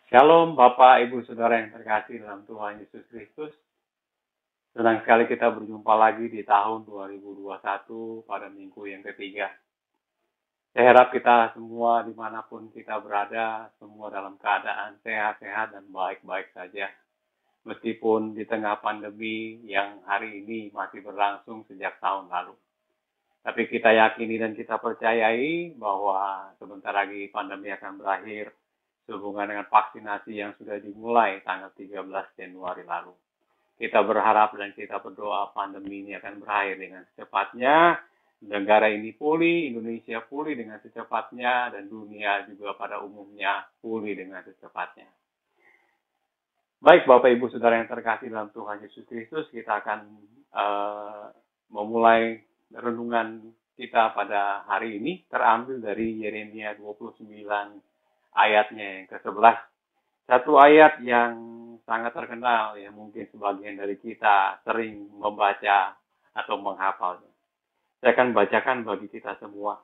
Shalom Bapak, Ibu, Saudara yang terkasih dalam Tuhan Yesus Kristus. Senang sekali kita berjumpa lagi di tahun 2021 pada minggu yang ketiga. Saya harap kita semua dimanapun kita berada, semua dalam keadaan sehat-sehat dan baik-baik saja. Meskipun di tengah pandemi yang hari ini masih berlangsung sejak tahun lalu. Tapi kita yakini dan kita percayai bahwa sebentar lagi pandemi akan berakhir sehubungan dengan vaksinasi yang sudah dimulai tanggal 13 Januari lalu. Kita berharap dan kita berdoa pandemi ini akan berakhir dengan secepatnya. Negara ini pulih, Indonesia pulih dengan secepatnya, dan dunia juga pada umumnya pulih dengan secepatnya. Baik Bapak Ibu Saudara yang terkasih dalam Tuhan Yesus Kristus, kita akan memulai renungan kita pada hari ini terambil dari Yeremia 29 ayatnya yang ke-11. Satu ayat yang sangat terkenal, yang mungkin sebagian dari kita sering membaca atau menghafalnya. Saya akan bacakan bagi kita semua.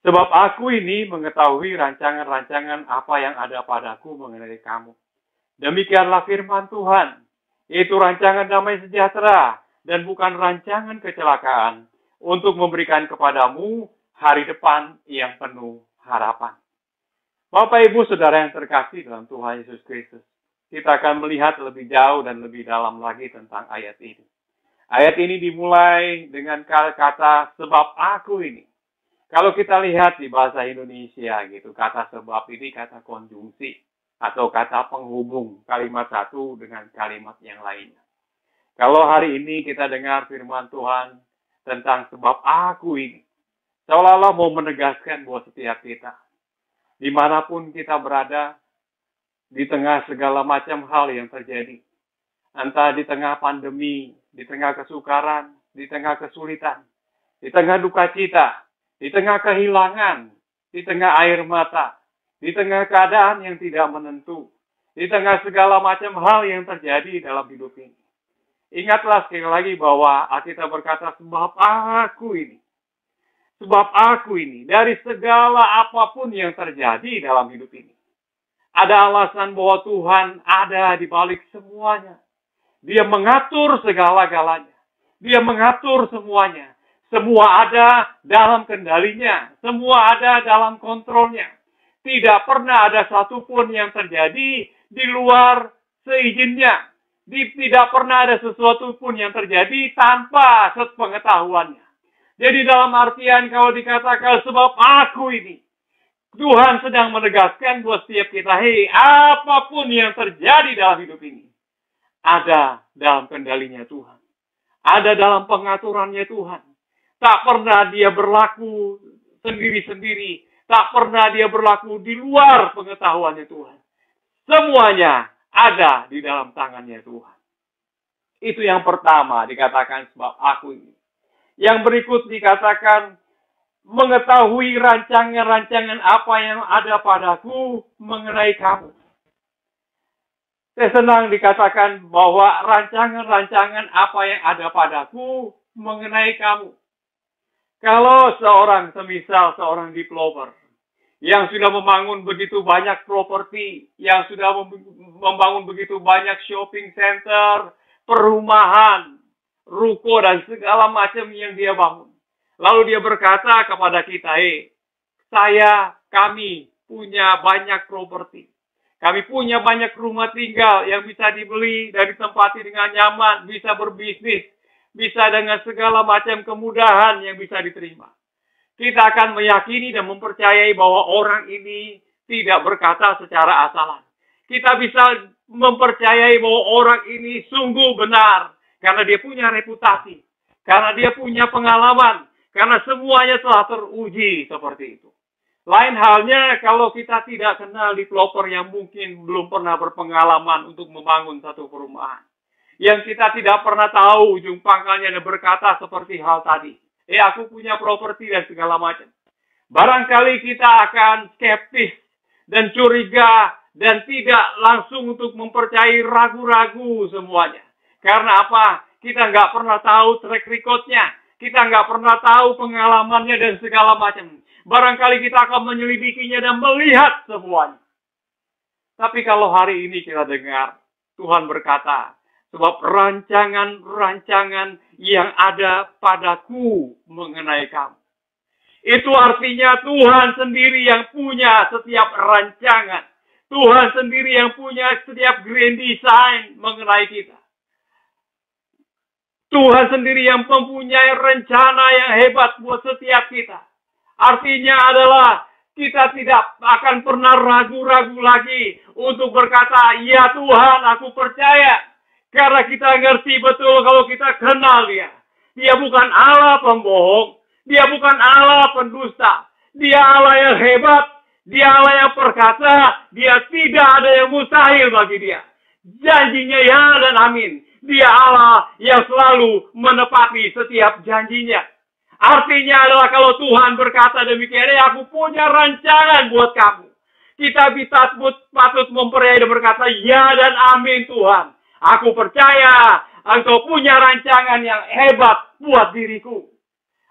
Sebab aku ini mengetahui rancangan-rancangan apa yang ada padaku mengenai kamu. Demikianlah firman Tuhan, yaitu rancangan damai sejahtera dan bukan rancangan kecelakaan, untuk memberikan kepadamu hari depan yang penuh harapan. Bapak, Ibu, Saudara yang terkasih dalam Tuhan Yesus Kristus, kita akan melihat lebih jauh dan lebih dalam lagi tentang ayat ini. Ayat ini dimulai dengan kata sebab aku ini. Kalau kita lihat di bahasa Indonesia gitu, kata sebab ini kata konjungsi atau kata penghubung kalimat satu dengan kalimat yang lainnya. Kalau hari ini kita dengar firman Tuhan tentang sebab aku ini, seolah-olah mau menegaskan buat setiap kita, dimanapun kita berada, di tengah segala macam hal yang terjadi. Entah di tengah pandemi, di tengah kesukaran, di tengah kesulitan, di tengah duka cita, di tengah kehilangan, di tengah air mata, di tengah keadaan yang tidak menentu, di tengah segala macam hal yang terjadi dalam hidup ini. Ingatlah sekali lagi bahwa Alkitab berkata, sebab aku ini. Sebab aku ini, dari segala apapun yang terjadi dalam hidup ini, ada alasan bahwa Tuhan ada di balik semuanya. Dia mengatur segala-galanya. Dia mengatur semuanya. Semua ada dalam kendalinya. Semua ada dalam kontrolnya. Tidak pernah ada satupun yang terjadi di luar seizinnya. Tidak pernah ada sesuatu pun yang terjadi tanpa sepengetahuannya. Jadi dalam artian kalau dikatakan sebab aku ini, Tuhan sedang menegaskan buat setiap kita, hei, apapun yang terjadi dalam hidup ini, ada dalam kendalinya Tuhan. Ada dalam pengaturannya Tuhan. Tak pernah dia berlaku sendiri-sendiri. Tak pernah dia berlaku di luar pengetahuannya Tuhan. Semuanya ada di dalam tangannya Tuhan. Itu yang pertama dikatakan sebab aku ini. Yang berikut dikatakan, mengetahui rancangan-rancangan apa yang ada padaku mengenai kamu. Saya senang dikatakan bahwa rancangan-rancangan apa yang ada padaku mengenai kamu. Kalau semisal seorang developer yang sudah membangun begitu banyak properti, yang sudah membangun begitu banyak shopping center, perumahan, ruko, dan segala macam yang dia bangun. Lalu dia berkata kepada kita, kami punya banyak properti. Kami punya banyak rumah tinggal yang bisa dibeli dan ditempati dengan nyaman, bisa berbisnis, bisa dengan segala macam kemudahan yang bisa diterima. Kita akan meyakini dan mempercayai bahwa orang ini tidak berkata secara asalan. Kita bisa mempercayai bahwa orang ini sungguh benar karena dia punya reputasi, karena dia punya pengalaman, karena semuanya telah teruji seperti itu. Lain halnya kalau kita tidak kenal developer yang mungkin belum pernah berpengalaman untuk membangun satu perumahan. Yang kita tidak pernah tahu ujung pangkalnya dan berkata seperti hal tadi. Aku punya properti dan segala macam. Barangkali kita akan skeptis dan curiga dan tidak langsung untuk mempercayai, ragu-ragu semuanya. Karena apa? Kita nggak pernah tahu track record-nya. Kita nggak pernah tahu pengalamannya dan segala macam. Barangkali kita akan menyelidikinya dan melihat semuanya. Tapi kalau hari ini kita dengar, Tuhan berkata, sebab rancangan-rancangan yang ada padaku mengenai kamu. Itu artinya Tuhan sendiri yang punya setiap rancangan. Tuhan sendiri yang punya setiap grand design mengenai kita. Tuhan sendiri yang mempunyai rencana yang hebat buat setiap kita. Artinya adalah kita tidak akan pernah ragu-ragu lagi untuk berkata, ya Tuhan, aku percaya. Karena kita ngerti betul kalau kita kenal dia. Dia bukan Allah pembohong. Dia bukan Allah pendusta. Dia Allah yang hebat. Dia Allah yang perkasa. Dia tidak ada yang mustahil bagi dia. Janjinya ya dan amin. Dia Allah yang selalu menepati setiap janjinya. Artinya adalah kalau Tuhan berkata demikian, aku punya rancangan buat kamu. Kita bisa patut mempercayai dan berkata, ya dan amin Tuhan. Aku percaya engkau punya rancangan yang hebat buat diriku.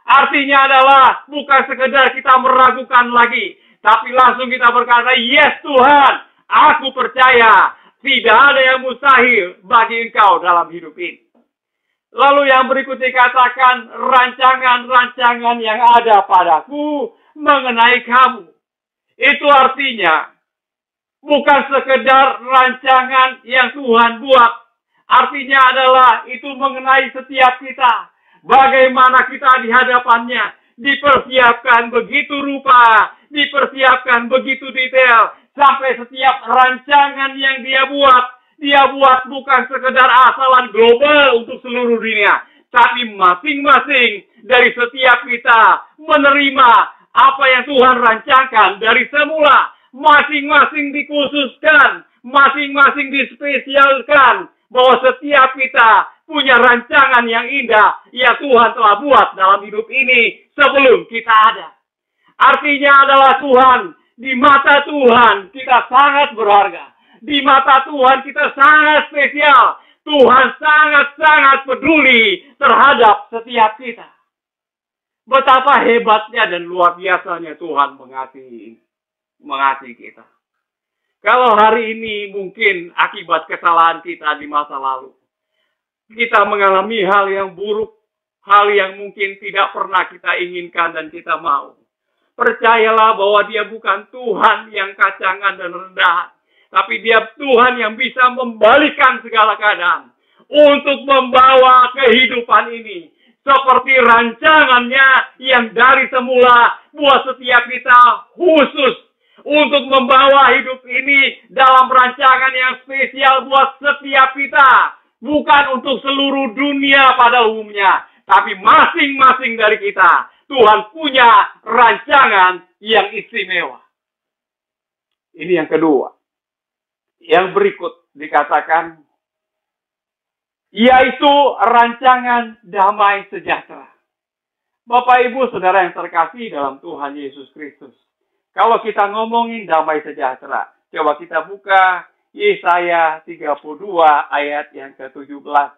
Artinya adalah bukan sekedar kita meragukan lagi. Tapi langsung kita berkata, yes Tuhan, aku percaya. Tidak ada yang mustahil bagi engkau dalam hidup ini. Lalu yang berikut dikatakan, rancangan-rancangan yang ada padaku mengenai kamu. Itu artinya, bukan sekedar rancangan yang Tuhan buat. Artinya adalah itu mengenai setiap kita. Bagaimana kita di hadapannya. Dipersiapkan begitu rupa. Dipersiapkan begitu detail. Sampai setiap rancangan yang dia buat bukan sekedar asalan global untuk seluruh dunia. Tapi masing-masing dari setiap kita menerima apa yang Tuhan rancangkan dari semula. Masing-masing dikhususkan, masing-masing dispesialkan, bahwa setiap kita punya rancangan yang indah yang Tuhan telah buat dalam hidup ini sebelum kita ada. Artinya adalah Tuhan, di mata Tuhan kita sangat berharga. Di mata Tuhan kita sangat spesial. Tuhan sangat-sangat peduli terhadap setiap kita. Betapa hebatnya dan luar biasanya Tuhan mengasihi kita. Kalau hari ini mungkin akibat kesalahan kita di masa lalu, kita mengalami hal yang buruk, hal yang mungkin tidak pernah kita inginkan dan kita mau. Percayalah bahwa dia bukan Tuhan yang kacangan dan rendahan. Tapi dia Tuhan yang bisa membalikkan segala keadaan. Untuk membawa kehidupan ini. Seperti rancangannya yang dari semula buat setiap kita khusus. Untuk membawa hidup ini dalam rancangan yang spesial buat setiap kita. Bukan untuk seluruh dunia pada umumnya. Tapi masing-masing dari kita. Tuhan punya rancangan yang istimewa. Ini yang kedua. Yang berikut dikatakan, yaitu rancangan damai sejahtera. Bapak, Ibu, Saudara yang terkasih dalam Tuhan Yesus Kristus. Kalau kita ngomongin damai sejahtera, coba kita buka Yesaya 32 ayat yang ke-17.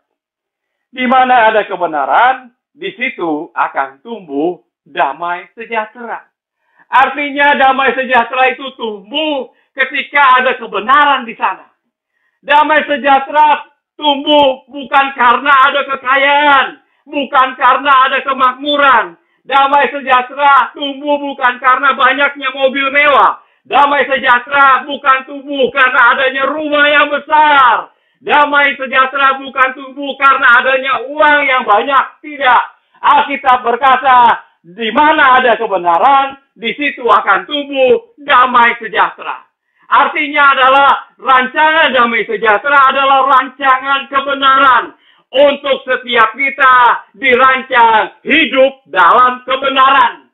Di mana ada kebenaran, di situ akan tumbuh damai sejahtera. Artinya damai sejahtera itu tumbuh ketika ada kebenaran di sana. Damai sejahtera tumbuh bukan karena ada kekayaan, bukan karena ada kemakmuran. Damai sejahtera tumbuh bukan karena banyaknya mobil mewah. Damai sejahtera bukan tumbuh karena adanya rumah yang besar. Damai sejahtera bukan tumbuh karena adanya uang yang banyak. Tidak. Alkitab berkata, di mana ada kebenaran, di situ akan tumbuh damai sejahtera. Artinya adalah rancangan damai sejahtera adalah rancangan kebenaran. Untuk setiap kita dirancang hidup dalam kebenaran.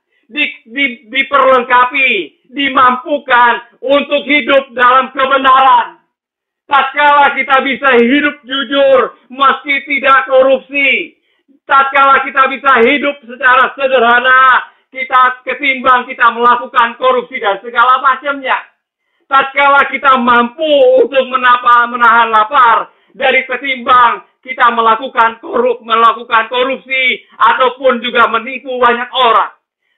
Diperlengkapi, dimampukan untuk hidup dalam kebenaran. Tatkala kita bisa hidup jujur, meski tidak korupsi. Tatkala kita bisa hidup secara sederhana, kita ketimbang kita melakukan korupsi dan segala macamnya. Tatkala kita mampu untuk menahan lapar dari ketimbang kita melakukan korupsi ataupun juga menipu banyak orang.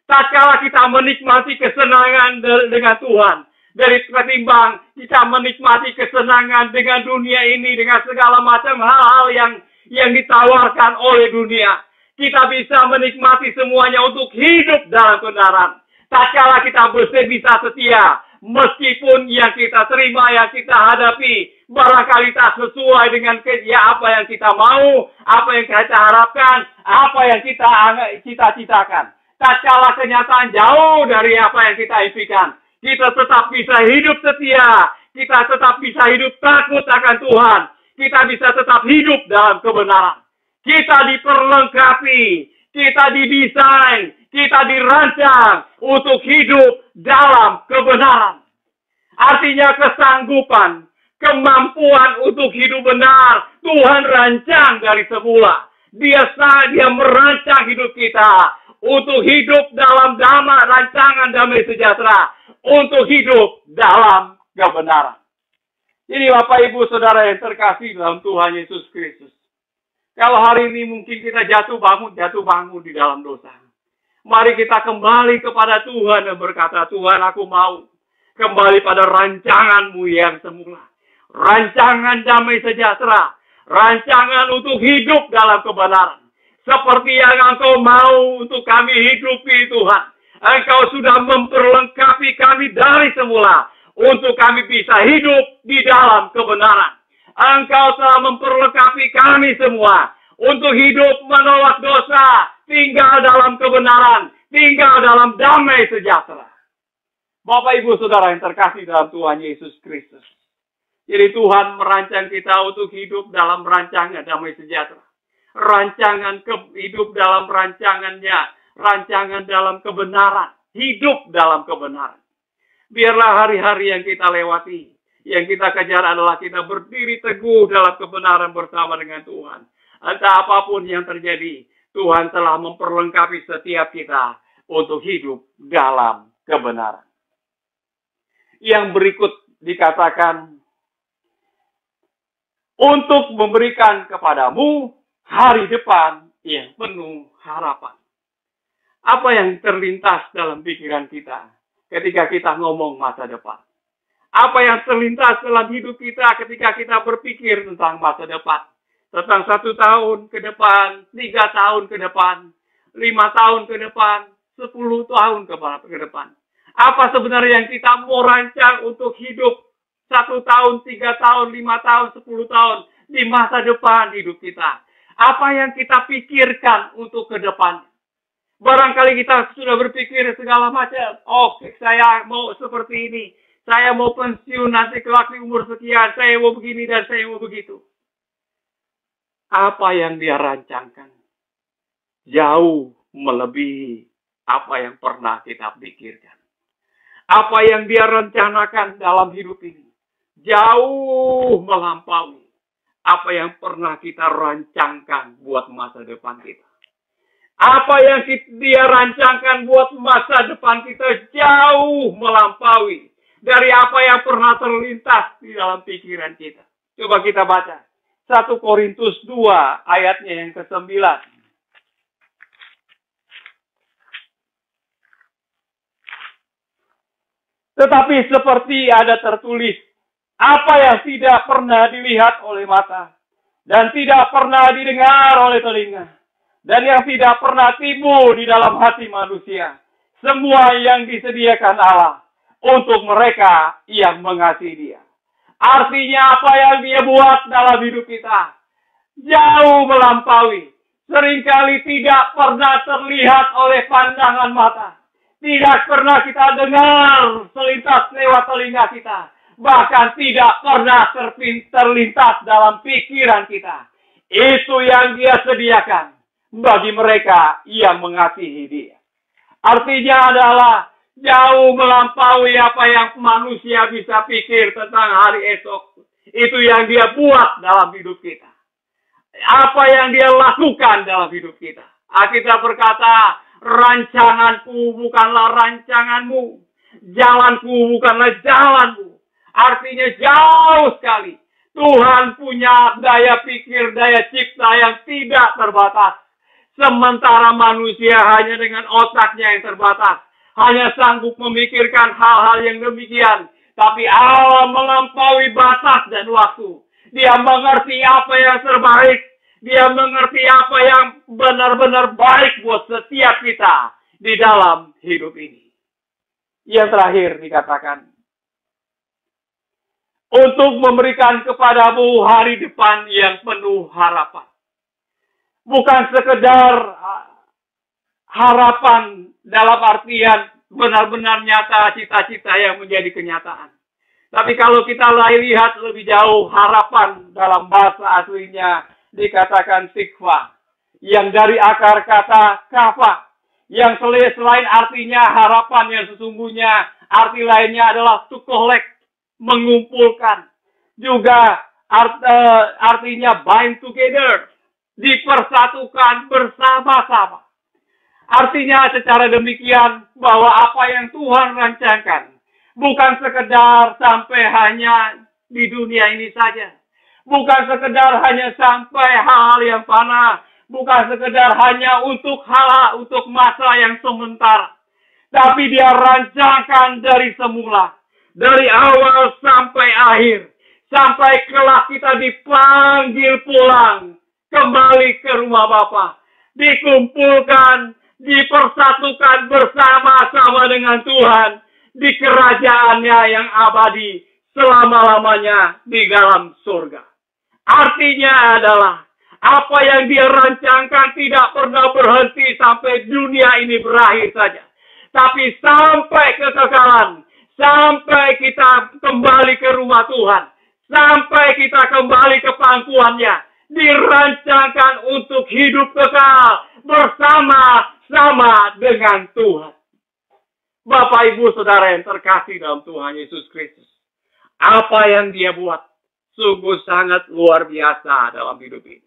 Tatkala kita menikmati kesenangan dengan Tuhan, dari ketimbang kita menikmati kesenangan dengan dunia ini, dengan segala macam hal-hal yang ditawarkan oleh dunia, kita bisa menikmati semuanya untuk hidup dalam kebenaran. Tatkala kita bisa setia, meskipun yang kita terima, yang kita hadapi, barangkali tak sesuai dengan apa yang kita mau, apa yang kita harapkan, apa yang kita cita-citakan. Tatkala kenyataan jauh dari apa yang kita impikan, kita tetap bisa hidup setia, kita tetap bisa hidup takut akan Tuhan, kita bisa tetap hidup dalam kebenaran. Kita diperlengkapi, kita didesain, kita dirancang untuk hidup dalam kebenaran. Artinya kesanggupan, kemampuan untuk hidup benar, Tuhan rancang dari semula. Dia merancang hidup kita untuk hidup dalam rancangan damai sejahtera, untuk hidup dalam kebenaran. Ini Bapak Ibu Saudara yang terkasih dalam Tuhan Yesus Kristus. Kalau hari ini mungkin kita jatuh bangun di dalam dosa. Mari kita kembali kepada Tuhan dan berkata, Tuhan, aku mau kembali pada rancangan-Mu yang semula. Rancangan damai sejahtera. Rancangan untuk hidup dalam kebenaran. Seperti yang Engkau mau untuk kami hidupi, Tuhan. Engkau sudah memperlengkapi kami dari semula. Untuk kami bisa hidup di dalam kebenaran. Engkau telah memperlengkapi kami semua. Untuk hidup menolak dosa. Tinggal dalam kebenaran. Tinggal dalam damai sejahtera. Bapak Ibu Saudara yang terkasih dalam Tuhan Yesus Kristus. Jadi Tuhan merancang kita untuk hidup dalam rancangan damai sejahtera. Rancangan hidup dalam rancangannya. Rancangan dalam kebenaran. Hidup dalam kebenaran. Biarlah hari-hari yang kita lewati. Yang kita kejar adalah kita berdiri teguh dalam kebenaran bersama dengan Tuhan. Entah apapun yang terjadi, Tuhan telah memperlengkapi setiap kita untuk hidup dalam kebenaran. Yang berikut dikatakan, untuk memberikan kepadamu hari depan yang penuh harapan. Apa yang terlintas dalam pikiran kita ketika kita ngomong masa depan? Apa yang terlintas dalam hidup kita ketika kita berpikir tentang masa depan? Tentang 1 tahun ke depan, 3 tahun ke depan, 5 tahun ke depan, 10 tahun ke depan. Apa sebenarnya yang kita mau rancang untuk hidup 1 tahun, 3 tahun, 5 tahun, 10 tahun di masa depan hidup kita? Apa yang kita pikirkan untuk ke depan? Barangkali kita sudah berpikir segala macam. Oke, saya mau seperti ini. Saya mau pensiun nanti kelak di umur sekian. Saya mau begini dan saya mau begitu. Apa yang dia rancangkan jauh melebihi apa yang pernah kita pikirkan. Apa yang dia rencanakan dalam hidup ini jauh melampaui apa yang pernah kita rancangkan buat masa depan kita. Apa yang dia rancangkan buat masa depan kita jauh melampaui dari apa yang pernah terlintas di dalam pikiran kita. Coba kita baca 1 Korintus 2 ayatnya yang ke-9. Tetapi seperti ada tertulis, apa yang tidak pernah dilihat oleh mata, dan tidak pernah didengar oleh telinga, dan yang tidak pernah timbul di dalam hati manusia. Semua yang disediakan Allah untuk mereka yang mengasihi Dia. Artinya apa yang Dia buat dalam hidup kita jauh melampaui. Seringkali tidak pernah terlihat oleh pandangan mata. Tidak pernah kita dengar selintas lewat telinga kita. Bahkan tidak pernah terlintas dalam pikiran kita. Itu yang Dia sediakan bagi mereka yang mengasihi Dia. Artinya adalah jauh melampaui apa yang manusia bisa pikir tentang hari esok. Itu yang Dia buat dalam hidup kita. Apa yang Dia lakukan dalam hidup kita. Alkitab berkata, rancanganku bukanlah rancanganmu, jalanku bukanlah jalanmu. Artinya jauh sekali. Tuhan punya daya pikir, daya cipta yang tidak terbatas. Sementara manusia hanya dengan otaknya yang terbatas. Hanya sanggup memikirkan hal-hal yang demikian. Tapi Allah melampaui batas dan waktu. Dia mengerti apa yang terbaik. Dia mengerti apa yang benar-benar baik buat setiap kita di dalam hidup ini. Yang terakhir dikatakan, untuk memberikan kepadamu hari depan yang penuh harapan. Bukan sekedar harapan dalam artian benar-benar nyata cita-cita yang menjadi kenyataan. Tapi kalau kita lihat lebih jauh, harapan dalam bahasa aslinya dikatakan sikwa, yang dari akar kata kafa, yang selain artinya harapan yang sesungguhnya, arti lainnya adalah to collect, mengumpulkan. Juga artinya bind together, dipersatukan bersama-sama. Artinya secara demikian bahwa apa yang Tuhan rancangkan bukan sekedar sampai hanya di dunia ini saja. Bukan sekedar hanya sampai hal-hal yang fana. Bukan sekedar hanya untuk untuk masa yang sementara. Tapi Dia rancangkan dari semula. Dari awal sampai akhir. Sampai kelak kita dipanggil pulang. Kembali ke rumah Bapa. Dikumpulkan, dipersatukan bersama-sama dengan Tuhan. Di kerajaannya yang abadi. Selama-lamanya di dalam surga. Artinya adalah apa yang Dia rancangkan tidak pernah berhenti sampai dunia ini berakhir saja. Tapi sampai kekekalan, sampai kita kembali ke rumah Tuhan, sampai kita kembali ke pangkuannya, dirancangkan untuk hidup kekal bersama-sama dengan Tuhan. Bapak, Ibu, Saudara yang terkasih dalam Tuhan Yesus Kristus, apa yang Dia buat sungguh sangat luar biasa dalam hidup ini.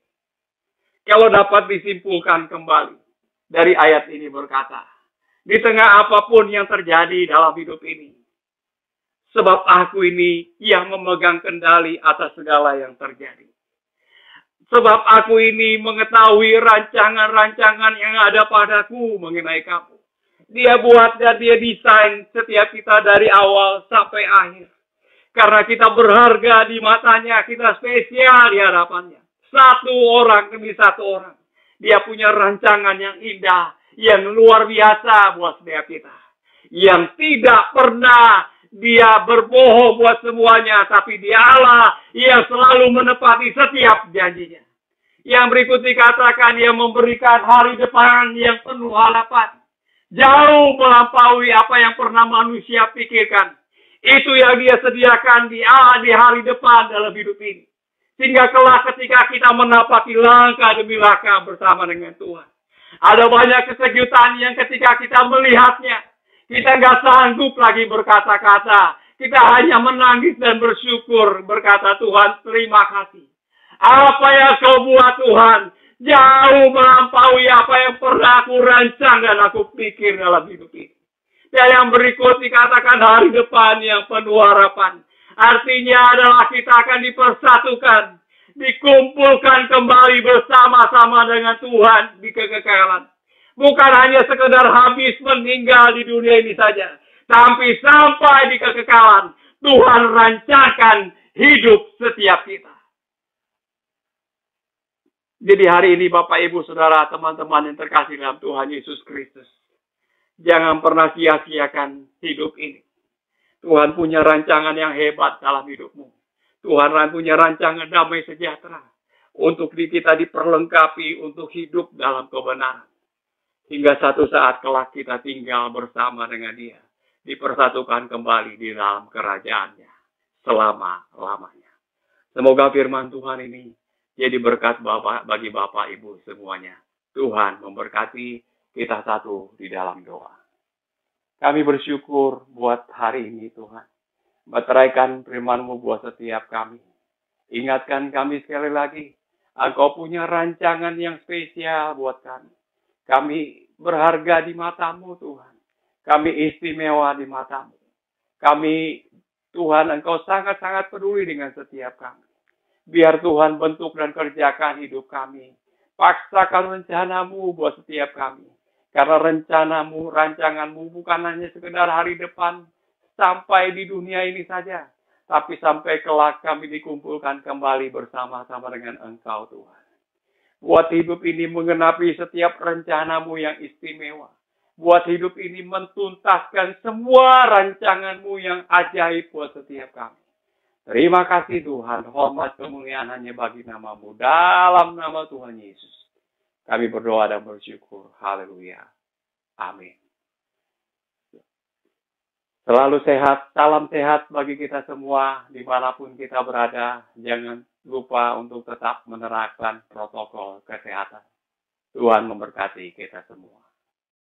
Kalau dapat disimpulkan kembali dari ayat ini berkata, di tengah apapun yang terjadi dalam hidup ini, sebab Aku ini yang memegang kendali atas segala yang terjadi. Sebab Aku ini mengetahui rancangan-rancangan yang ada padaku mengenai kamu. Dia buat dan Dia desain setiap kita dari awal sampai akhir. Karena kita berharga di matanya, kita spesial di hadapannya. Satu orang demi satu orang. Dia punya rancangan yang indah, yang luar biasa buat setiap kita. Yang tidak pernah Dia berbohong buat semuanya, tapi Dialah yang selalu menepati setiap janjinya. Yang berikut dikatakan, Dia memberikan hari depan yang penuh harapan. Jauh melampaui apa yang pernah manusia pikirkan. Itu yang Dia sediakan di hari depan dalam hidup ini. Sehingga kelak ketika kita menapaki langkah demi langkah bersama dengan Tuhan. Ada banyak kesejutan yang ketika kita melihatnya, kita nggak sanggup lagi berkata-kata. Kita hanya menangis dan bersyukur berkata, Tuhan terima kasih. Apa yang Kau buat Tuhan, jauh melampaui apa yang pernah aku rancang dan aku pikir dalam hidup ini. Dan yang berikut dikatakan hari depan yang penuh harapan. Artinya adalah kita akan dipersatukan, dikumpulkan kembali bersama-sama dengan Tuhan di kekekalan. Bukan hanya sekedar habis meninggal di dunia ini saja, tapi sampai di kekekalan Tuhan rancangkan hidup setiap kita. Jadi hari ini Bapak, Ibu, Saudara, teman-teman yang terkasih dalam Tuhan Yesus Kristus, jangan pernah sia-siakan hidup ini. Tuhan punya rancangan yang hebat dalam hidupmu. Tuhan punya rancangan damai sejahtera untuk kita diperlengkapi untuk hidup dalam kebenaran. Hingga satu saat kelak kita tinggal bersama dengan Dia, dipersatukan kembali di dalam kerajaannya selama-lamanya. Semoga firman Tuhan ini jadi berkat bagi Bapak Ibu semuanya. Tuhan memberkati kita satu di dalam doa. Kami bersyukur buat hari ini Tuhan. Meteraikan firman-Mu buat setiap kami. Ingatkan kami sekali lagi, Engkau punya rancangan yang spesial buat kami. Kami berharga di mata-Mu Tuhan. Kami istimewa di mata-Mu. Kami, Tuhan, Engkau sangat-sangat peduli dengan setiap kami. Biar Tuhan bentuk dan kerjakan hidup kami. Paksakan rencana-Mu buat setiap kami. Karena rencana-Mu, rancangan-Mu bukan hanya sekedar hari depan sampai di dunia ini saja. Tapi sampai kelak kami dikumpulkan kembali bersama-sama dengan Engkau Tuhan. Buat hidup ini mengenapi setiap rencana-Mu yang istimewa. Buat hidup ini mentuntaskan semua rancangan-Mu yang ajaib buat setiap kami. Terima kasih Tuhan, hormat kemuliaan hanya bagi nama-Mu, dalam nama Tuhan Yesus. Kami berdoa dan bersyukur. Haleluya. Amin. Selalu sehat, salam sehat bagi kita semua, dimanapun kita berada. Jangan lupa untuk tetap menerapkan protokol kesehatan. Tuhan memberkati kita semua.